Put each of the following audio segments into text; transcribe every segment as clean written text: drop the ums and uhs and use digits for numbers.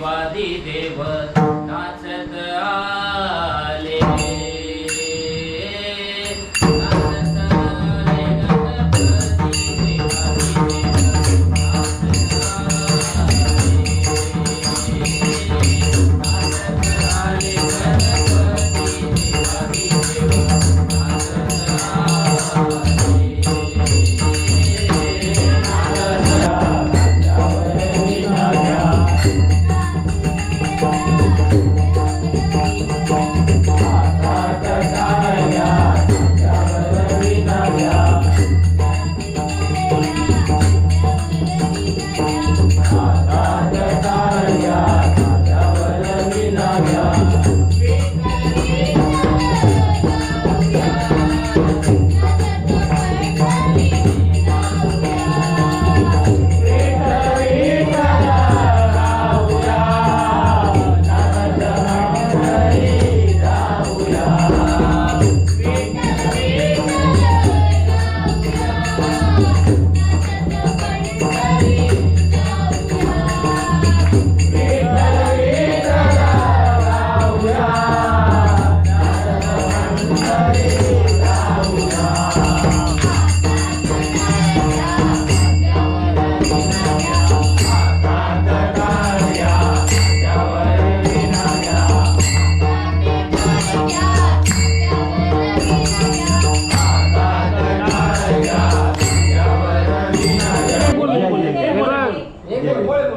देवादी देव नाचत आले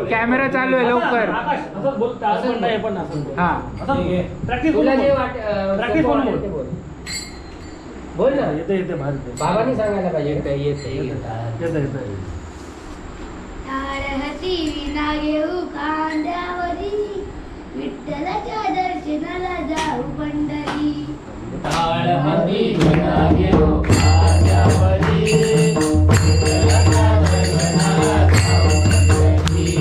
कॅमेरा चालू आहे लवकर. बोल ना. येते बाबांनी सांगायला पाहिजे. येते तारहती विना घेऊ खांद्यावरी विठ्ठलाच्या दर्शनाला जाऊ पंढरी. ताळहती विना घेऊ खांद्यावरी विठ्ठलाच्या दर्शनाला जाऊ पंढरी.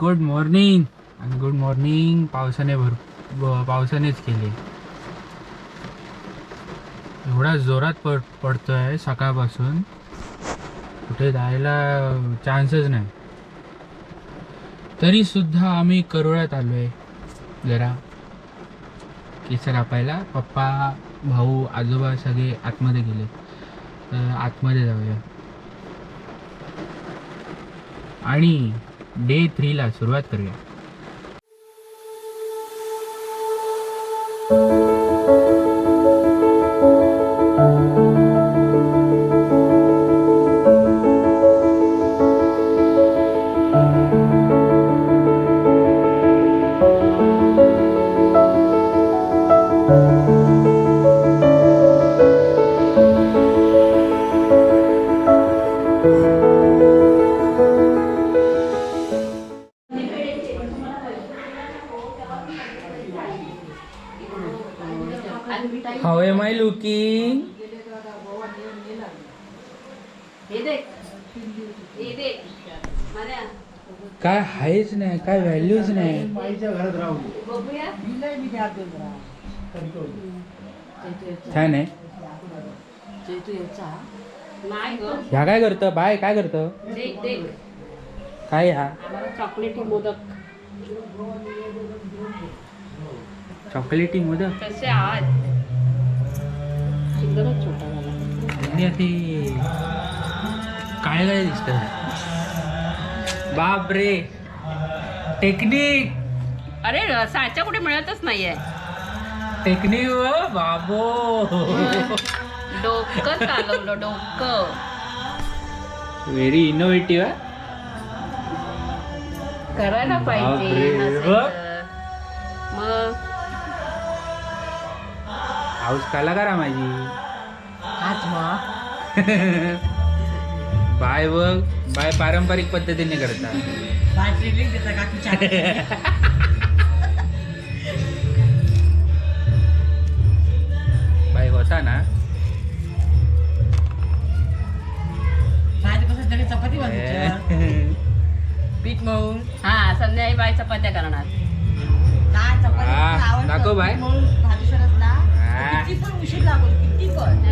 गुड मॉर्निंग आणि गुड मॉर्निंग. पावसानेच केले. एवढा जोरात पडतोय सकाळपासून, कुठे जायला चान्सच नाही. तरी सुद्धा आम्ही करोळ्यात आलोय जरा केस कापायला. पप्पा, भाऊ, आजोबा सगळे आतमध्ये गेले, तर आतमध्ये जाऊया आणि डे 3 ला सुरुवात करूया. How am I looking? काय आहेच नाही, काय व्हॅल्यूच नाही. छान आहे. ह्या काय करतं बाय, काय करतं काय हा? चॉकलेटी मोदक. चॉकलेटी मोदक कसे आज एकदमच छोटा झाला. ते काय काय दिसतं. बाप रे टेक्निक अरे साचा कुठे मिळतच नाहीये. टेक्निक बाबो डोकं चालवलं डोकं. Very innovative. करायला पाहिजे बापरे, नसेल तर. मग हाऊस कलाकार आहे माझी. हाच मग बाय बघ बाय पारंपरिक पद्धतीने करतात. बाय होता ना चपाती पीठ मळून हा संध्याकाळी बाय चपात्या करणार. दाखव बाय. उशीर लागून किती पण.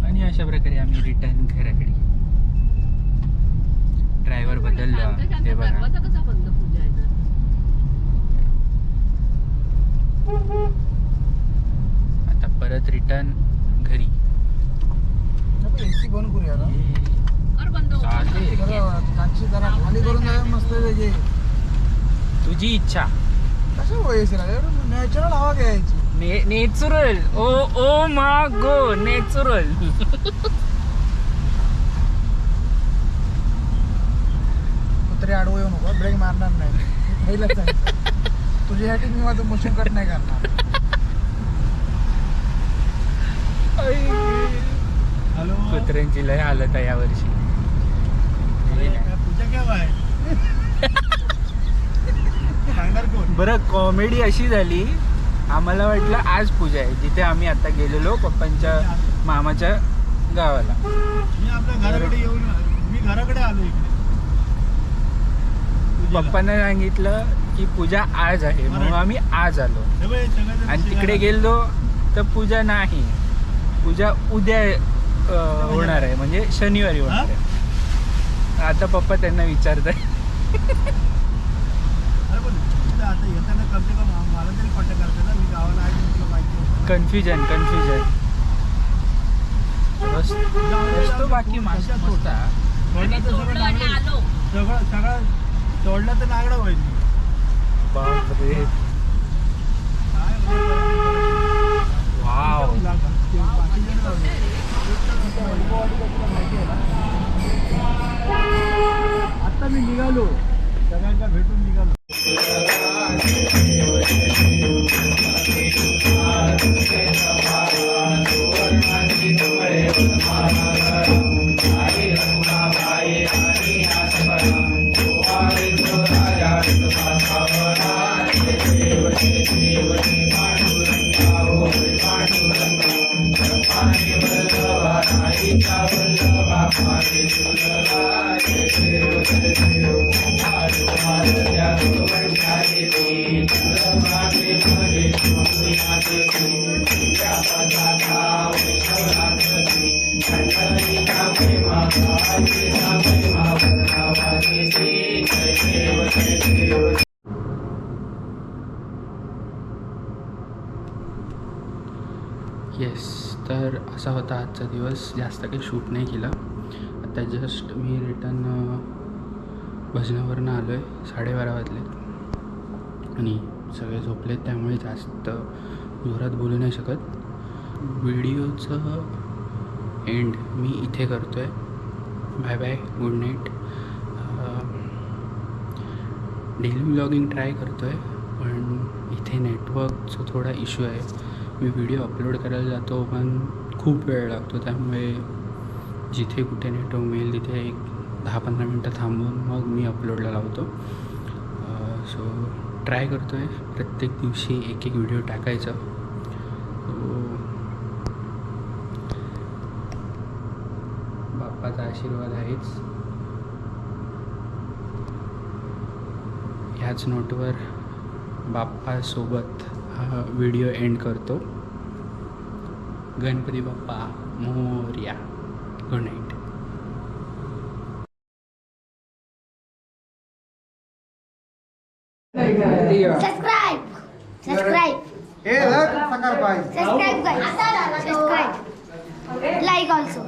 आणि अशा प्रकारे आम्ही रिटर्न घराकडे. ड्रायव्हर बदलला ते बघा. दरवाजा कसा बंद पूजा आहे ना. आता परत रिटर्न घरी. एसी बंद करूया ना. कर बंद. चालेल. काची जरा खाली करून जाऊया मस्त त्याची. तुझी इच्छा. कसं व्हायचं ना एवढं नॅचरल हवा घ्यायची. नेचरल. ओ ओ मा गो नेचरल. कुत्रे आडवं येऊ नको ब्रेक मारणार नाही. पहिलंच सांगितलं तुझ्यासाठी मी माझं मोशन कट नाही करणार. हॅलो कुत्र्यांची लय हालत आहे यावर्षी. पूजा केव्हा आहे सांगणार कोण. बरं कॉमेडी अशी झाली आम्हाला वाटलं आज पूजा आहे जिथे आम्ही आता गेलेलो पप्पांच्या मामाच्या गावाला. मी आपल्या घराकडे येऊन मी घराकडे आलो इकडे. पप्पांना सांगितलं की पूजा आज आहे म्हणून आम्ही आज आलो. आणि तिकडे गेलो तर पूजा नाही. पूजा उद्या होणार आहे म्हणजे शनिवारी होणार आहे. आता पप्पा त्यांना विचारत आहे. आता येताना कळते का मला तरी कॉन्टॅक्ट करते ना मी गावाला आहे तुला माहिती. कन्फ्युजन रस्तो बाकी मास्टर होता. सगळं सगळं तोडलं तर नागडा व्हायची. बापरे रे. वाव. आता मी निघालो सगळ्यांना भेटून निघालो. येस, तर असा होता आजचा दिवस. जास्त काही शूट नाही केलं. आता जस्ट मी रिटर्न भजनावरनं आलो आहे. 12:30 वाजले आणि सगळे झोपलेत, त्यामुळे जास्त जोरात बोलू नाही शकत. व्हिडिओचं एंड मी इथे करतो आहे. Bye bye, good night. Daily vlogging try करतो आहे, पण इथे नेटवर्कचा थोडा इश्यू आहे. मी व्हिडिओ अपलोड करायला जातो पण खूप वेळ लागतो, त्यामुळे जिथे कुठे नेटवर्क मिळेल तिथे एक 10-15 मिनटं थांबून मग मी अपलोडला लावतो. सो ट्राय करतो आहे प्रत्येक दिवशी एक व्हिडिओ टाकायचा. बाप्पाचा आशीर्वाद आहेच. ह्याच नोटवर बाप्पासोबत हा व्हिडिओ एंड करतो. Ganpati Bappa Morya. Good night. Subscribe हे धर, सकार पाहिजे. Subscribe like also.